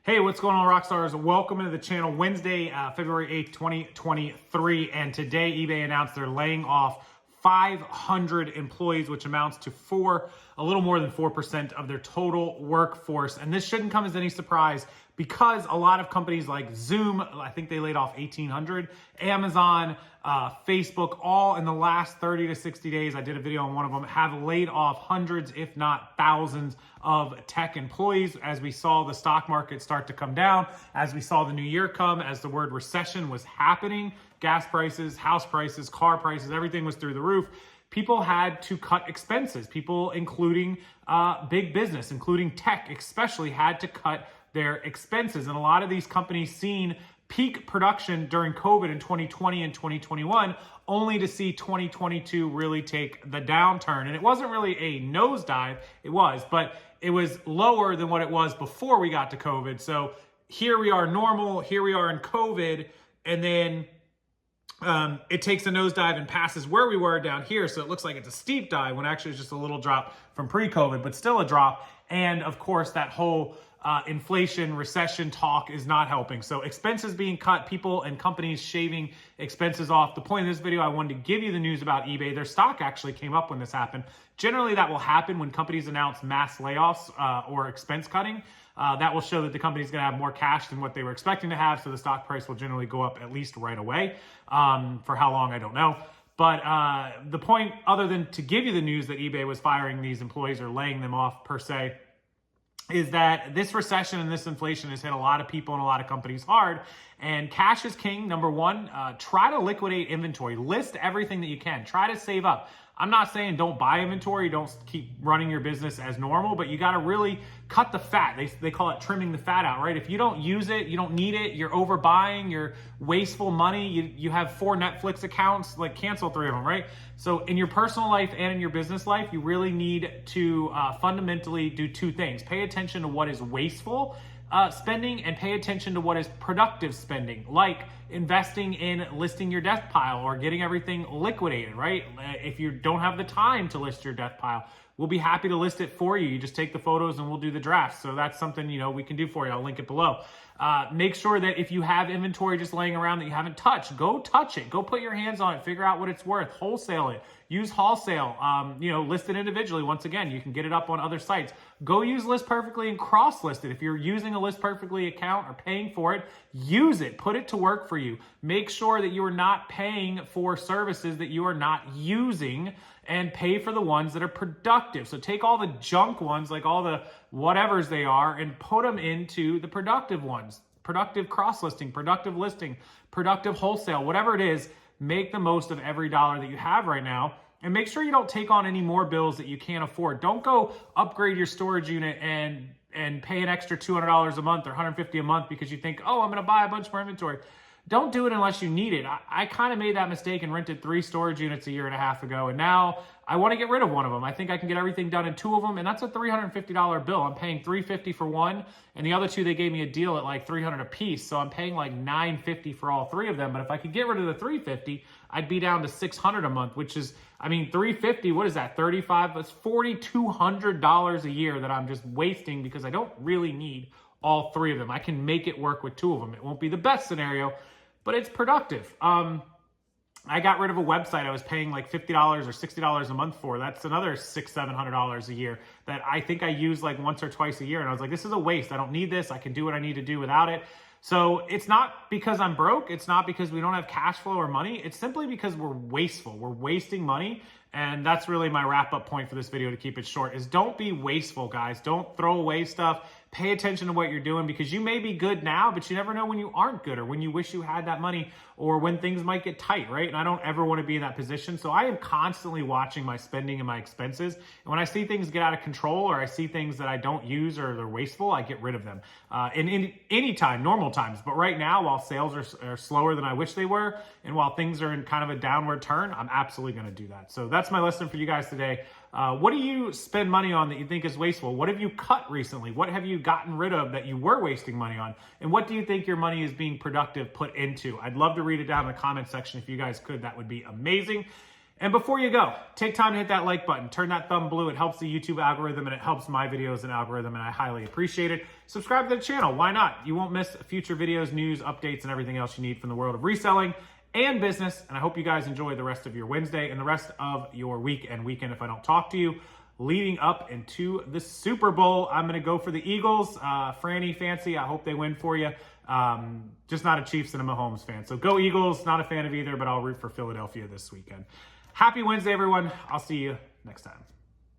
Hey, what's going on, Rockstars? Welcome into the channel. Wednesday, February 8th, 2023. And today, eBay announced they're laying off 500 employees, which amounts to a little more than 4% of their total workforce. And this shouldn't come as any surprise because a lot of companies like Zoom, I think they laid off 1,800, Amazon, Facebook, all in the last 30 to 60 days, I did a video on one of them, have laid off hundreds, if not thousands, of tech employees as we saw the stock market start to come down, as we saw the new year come, as the word recession was happening, gas prices, house prices, car prices, everything was through the roof. People had to cut expenses. People, including big business, including tech especially, had to cut their expenses. And a lot of these companies seen peak production during COVID in 2020 and 2021, only to see 2022 really take the downturn. And it wasn't really a nosedive, but it was lower than what it was before we got to COVID. So here we are normal, here we are in COVID, and then it takes a nosedive and passes where we were down here. So it looks like it's a steep dive when actually it's just a little drop from pre-COVID, but still a drop. And of course, that whole inflation, recession talk is not helping. So expenses being cut, people and companies shaving expenses off. The point of this video, I wanted to give you the news about eBay. Their stock actually came up when this happened. Generally, that will happen when companies announce mass layoffs or expense cutting. That will show that the company's going to have more cash than what they were expecting to have. So the stock price will generally go up at least right away. For how long, I don't know. But the point, other than to give you the news that eBay was firing these employees or laying them off per se, is that this recession and this inflation has hit a lot of people and a lot of companies hard. And cash is king. Number one, try to liquidate inventory. List everything that you can. Try to save up. I'm not saying don't buy inventory, don't keep running your business as normal, but you got to really cut the fat. They call it trimming the fat out, right? If you don't use it, you don't need it, you're overbuying, you're wasteful money, you have 4 Netflix accounts, like cancel 3 of them, right? So in your personal life and in your business life, you really need to fundamentally do 2 things. Pay attention to what is wasteful spending and pay attention to what is productive spending, like investing in listing your death pile or getting everything liquidated, right? If you don't have the time to list your death pile, we'll be happy to list it for you. You just take the photos and we'll do the drafts. So that's something, we can do for you. I'll link it below. Make sure that if you have inventory just laying around that you haven't touched, go touch it. Go put your hands on it. Figure out what it's worth. Wholesale it. Use wholesale. List it individually. Once again, you can get it up on other sites. Go use List Perfectly and cross-list it. If you're using a List Perfectly account or paying for it, use it. Put it to work for you. Make sure that you are not paying for services that you are not using, and pay for the ones that are productive. So take all the junk ones, like all the whatevers they are, and put them into the productive ones. Productive cross-listing, productive listing, productive wholesale, whatever it is, make the most of every dollar that you have right now. And make sure you don't take on any more bills that you can't afford. Don't go upgrade your storage unit and pay an extra $200 a month or $150 a month because you think, oh, I'm gonna buy a bunch more inventory. Don't do it unless you need it. I kind of made that mistake and rented 3 storage units a year and a half ago, and now I want to get rid of one of them. I think I can get everything done in 2 of them, and that's a $350 bill. I'm paying $350 for one, and the other 2, they gave me a deal at like $300 a piece, so I'm paying like $950 for all 3 of them. But if I could get rid of the $350, I'd be down to $600 a month, which is, $350, what is that, 35? That's $4,200 a year that I'm just wasting because I don't really need all 3 of them. I can make it work with 2 of them. It won't be the best scenario, but it's productive. I got rid of a website I was paying like $50 or $60 a month for. That's another $600-700 a year that I think I use like once or twice a year. And I was like, this is a waste. I don't need this. I can do what I need to do without it. So it's not because I'm broke. It's not because we don't have cash flow or money. It's simply because we're wasteful. We're wasting money. And that's really my wrap-up point for this video, to keep it short, is don't be wasteful, guys. Don't throw away stuff. Pay attention to what you're doing, because you may be good now, but you never know when you aren't good or when you wish you had that money or when things might get tight, right? And I don't ever want to be in that position. So I am constantly watching my spending and my expenses. And when I see things get out of control or I see things that I don't use or they're wasteful, I get rid of them in any time, normal times. But right now, while sales are slower than I wish they were, and while things are in kind of a downward turn, I'm absolutely going to do that. So that's my lesson for you guys today. What do you spend money on that you think is wasteful? What have you cut recently? What have you gotten rid of that you were wasting money on? And what do you think your money is being productive put into? I'd love to read it down in the comment section if you guys could. That would be amazing. And before you go, take time to hit that like button, turn that thumb blue. It helps the YouTube algorithm and it helps my videos and algorithm, and I highly appreciate it. Subscribe to the channel, why not? You won't miss future videos, news, updates, and everything else you need from the world of reselling and business. And I hope you guys enjoy the rest of your Wednesday and the rest of your week and weekend if I don't talk to you. Leading up into the Super Bowl, I'm going to go for the Eagles. Franny Fancy, I hope they win for you. Just not a Chiefs and a Mahomes fan. So go Eagles, not a fan of either, but I'll root for Philadelphia this weekend. Happy Wednesday, everyone. I'll see you next time.